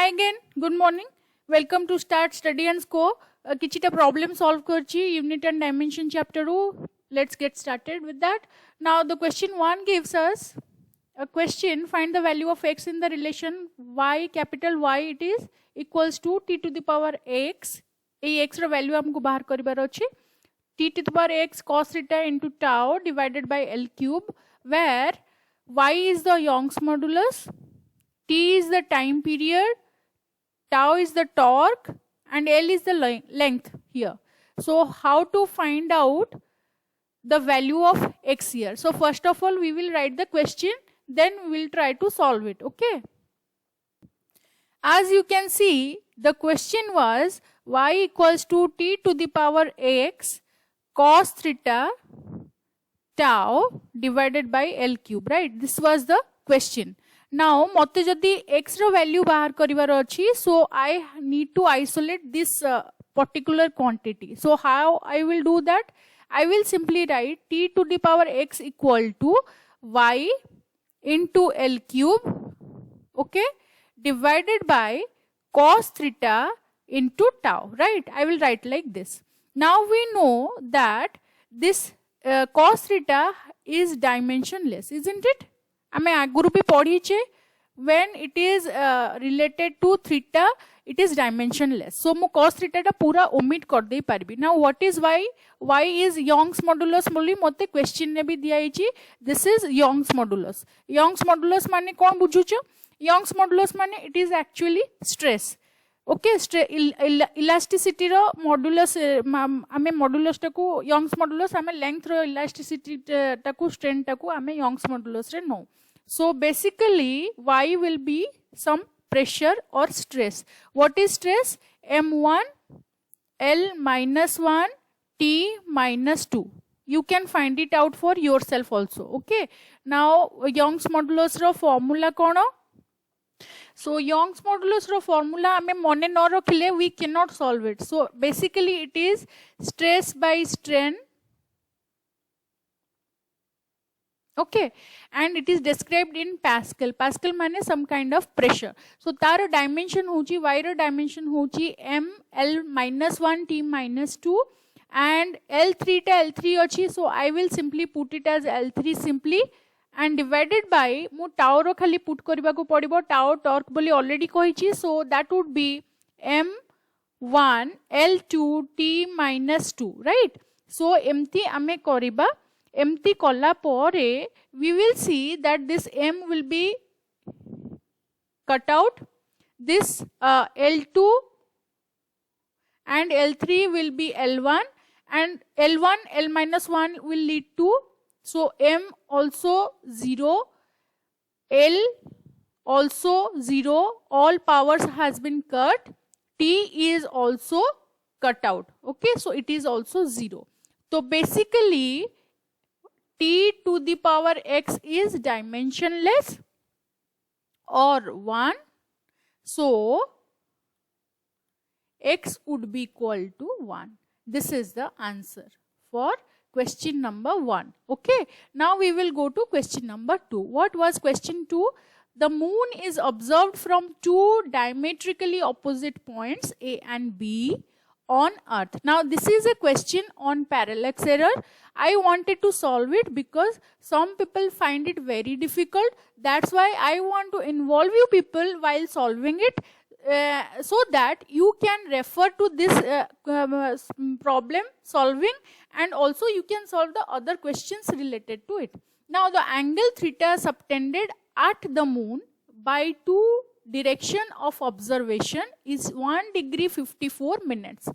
Hi again, good morning. Welcome to Start Study and Score. Kichita problem solve karchi unit and dimension chapter 2. Let's get started with that. Now the question 1 gives us a question, find the value of x in the relation y, capital Y it is equals to t to the power x. A x ro value हमको बाहर करिबार अछि t to the power x cos theta into tau divided by L cube, where y is the Young's modulus, t is the time period, tau is the torque, and L is the length here. So how to find out the value of x here? So first of all we will write the question, then we will try to solve it. Okay, as you can see, the question was y equals to t to the power x cos theta tau divided by L cube, right? This was the question. Now mote jodi x ro value bahar karibar achi, so I need to isolate this particular quantity. So how I will do that? I will simply write t to the power x equal to y into L cube, okay, divided by cos theta into tau, right? I will write like this. Now we know that this cos theta is dimensionless, isn't it? आमे आगुरु भी पढ़ी छे, when it is related to theta it is dimensionless. So मु cos theta टा पूरा omit कर दे पारबी. Now what is y? Y is Young's modulus बोली मोते question ने भी दिया इची. This is Young's modulus. Young's modulus माने कौन बुझुचो? Young's modulus माने it is actually stress. Okay, elasticity row modulus आमे modulus टाकू Young's modulus आमे length रो elasticity टाकू strength टाकू आमे Young's modulus रे no. So basically y will be some pressure or stress. What is stress? M1 L minus 1 T minus 2. You can find it out for yourself also. Okay. Now Young's modulus ro formula kono? So Young's modulus ro formula ame mone no rakhile we cannot solve it. So basically it is stress by strain. Okay, and it is described in Pascal. Pascal माने some kind of pressure. So तार dimension होची y रो dimension होची m l minus 1 t minus 2 and l3 टा l3 अछि. So I will simply put it as l3 simply and divided by मु tau रो खाली put करिबा को पड़िबो. Tau torque बोली already कहिची. So that would be m1 l2 t minus 2, right? So एमती आमे करिबा. Empty kolla pore, we will see that this m will be cut out. This L2 and L3 will be L1 and L1 L minus 1 will lead to, so m also 0, L also 0, all powers has been cut, T is also cut out. Okay, so it is also 0. So basically t to the power x is dimensionless or 1. So x would be equal to 1. This is the answer for question number 1. Okay. Now we will go to question number 2. What was question 2? The moon is observed from two diametrically opposite points A and B on earth. Now this is a question on parallax error. I wanted to solve it because some people find it very difficult. That's why I want to involve you people while solving it so that you can refer to this problem solving and also you can solve the other questions related to it. Now the angle theta subtended at the moon by two direction of observation is 1 degree 54 minutes.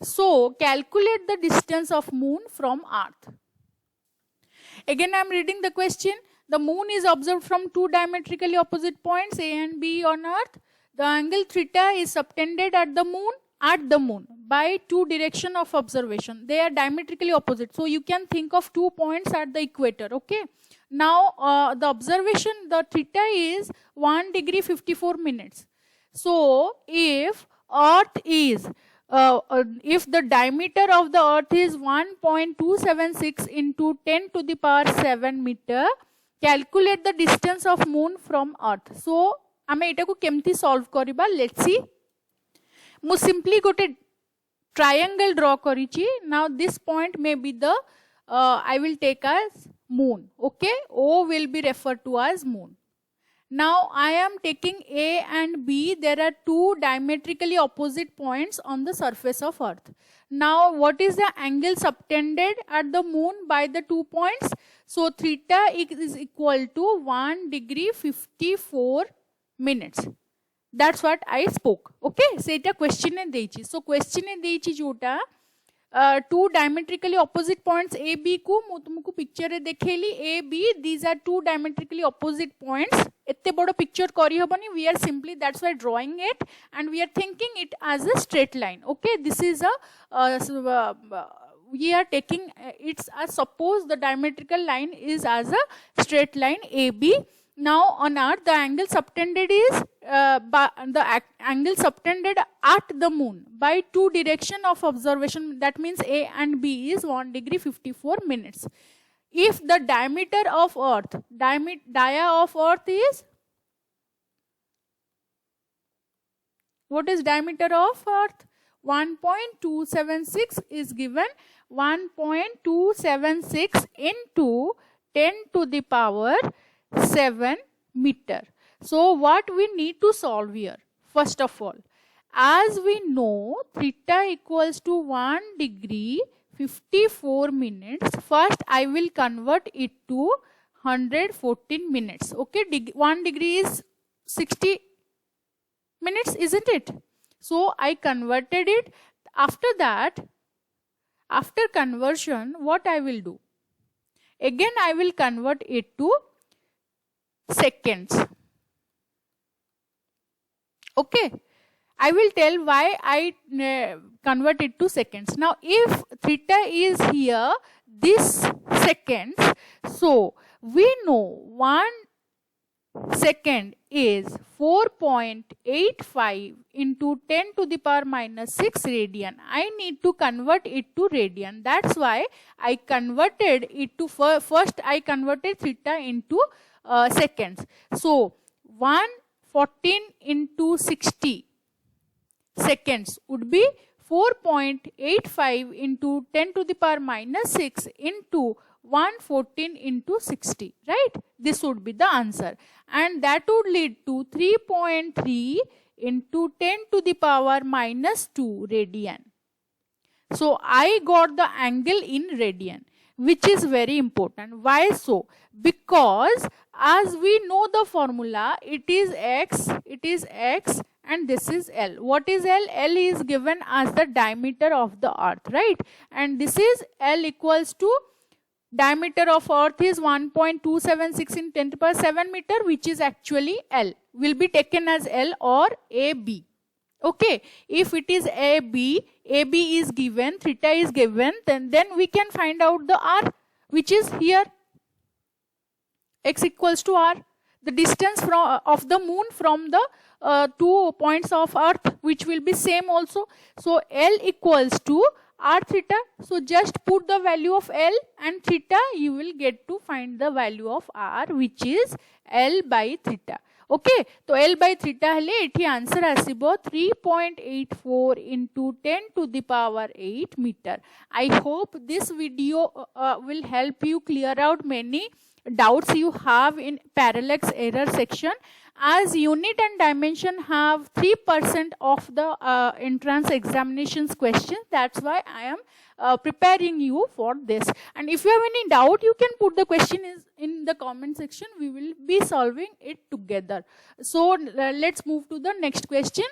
So calculate the distance of moon from earth. Again I am reading the question. The moon is observed from two diametrically opposite points A and B on earth. The angle theta is subtended at the moon by two direction of observation. They are diametrically opposite. So you can think of 2 points at the equator. Okay. Now the observation, the theta is 1 degree 54 minutes. So if earth is if the diameter of the earth is 1.276 into 10 to the power 7 meter, calculate the distance of moon from earth. So आमे एटा को केमती solve करिबा let's see मु simply गोटे triangle draw karichi. Now this point may be the I will take as moon. Okay, O will be referred to as moon. Now I am taking A and B. There are two diametrically opposite points on the surface of Earth. Now what is the angle subtended at the moon by the 2 points? So theta is equal to 1 degree 54 minutes. That's what I spoke. Okay, सेटा question ने देइची. So question ने देइची जोटा two diametrically opposite points A B को मु तुमको picture रे देखेली A B, these are two diametrically opposite points. एत्ते बड़ो picture करी हबनी. We are simply that's why drawing it and we are thinking it as a straight line. Okay, this is a we are taking it's as suppose the diametrical line is as a straight line AB. Now on Earth the angle subtended is angle subtended at the moon by two direction of observation, that means A and B is 1 degree 54 minutes. If the diameter of Earth, dia of Earth is, what is diameter of Earth? 1.276 is given. 1.276 into 10 to the power 7 meter. So what we need to solve here? First of all, as we know theta equals to 1 degree 54 minutes, first I will convert it to 114 minutes. Okay, 1 degree is 60 minutes, isn't it? So I converted it. After that, after conversion, what I will do? Again I will convert it to seconds. Okay, I will tell why I convert it to seconds. Now if theta is here this seconds, so we know 1 second is 4.85 into 10 to the power minus 6 radian. I need to convert it to radian. That's why I converted it to first I converted theta into seconds. So 114 into 60 seconds would be 4.85 into 10 to the power minus 6 into 114 into 60, right? This would be the answer. And that would lead to 3.3 into 10 to the power minus 2 radian. So I got the angle in radian, which is very important. Why so? Because as we know the formula, it is x and this is L. What is L? L is given as the diameter of the earth, right? And this is L equals to diameter of earth is 1.276 in 10 to the power 7 meter, which is actually L. Will be taken as L or AB. Okay, if it is AB is given, theta is given, then we can find out the R, which is here. X equals to R. The distance of the moon from the 2 points of earth, which will be same also. So L equals to R theta. So just put the value of L and theta, you will get to find the value of R, which is L by theta. Okay, so L by theta हेले एठी answer आसीबो 3.84 into 10 to the power 8 meter. I hope this video will help you clear out many doubts you have in parallax error section. As unit and dimension have 3% of the entrance examinations questions, that's why I am preparing you for this. And if you have any doubt, you can put the question in the comment section. We will be solving it together. So let's move to the next question.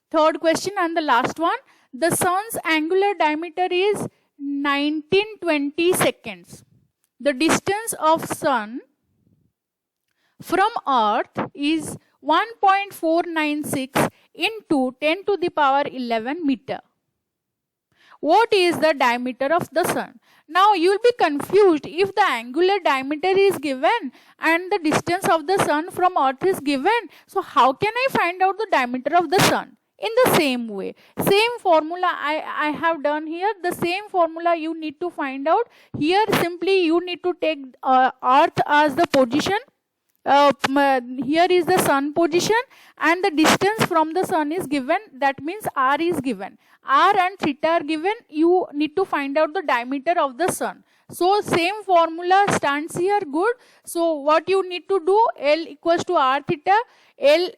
Third question and the last one. The sun's angular diameter is 1920 seconds. The distance of sun from earth is 1.496 into 10 to the power 11 meter. What is the diameter of the sun? Now you will be confused if the angular diameter is given and the distance of the sun from earth is given. So how can I find out the diameter of the sun? In the same way, same formula I have done here, the same formula you need to find out. Here simply you need to take earth as the position here is the sun position and the distance from the sun is given, that means r is given, r and theta are given. You need to find out the diameter of the sun. So same formula stands here, good. So what you need to do, L equals to r theta, L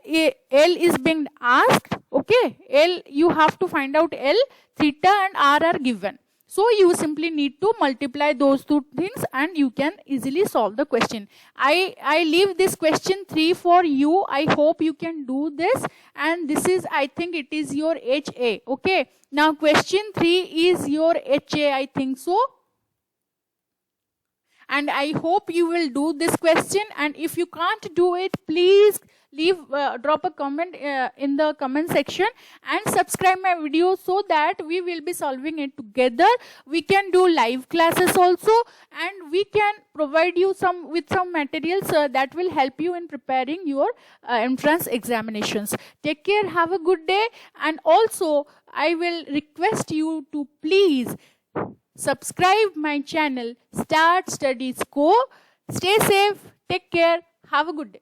is being asked, okay, L you have to find out L, theta and r are given. So you simply need to multiply those two things and you can easily solve the question. I leave this question 3 for you. I hope you can do this, and this is, I think it is your HA, okay. Now question 3 is your HA, I think so. And I hope you will do this question, and if you can't do it, please leave drop a comment in the comment section and subscribe my video so that we will be solving it together. We can do live classes also, and we can provide you with some materials that will help you in preparing your entrance examinations. Take care, have a good day, and also I will request you to please subscribe my channel Start Studies Co. Stay safe, take care, have a good day.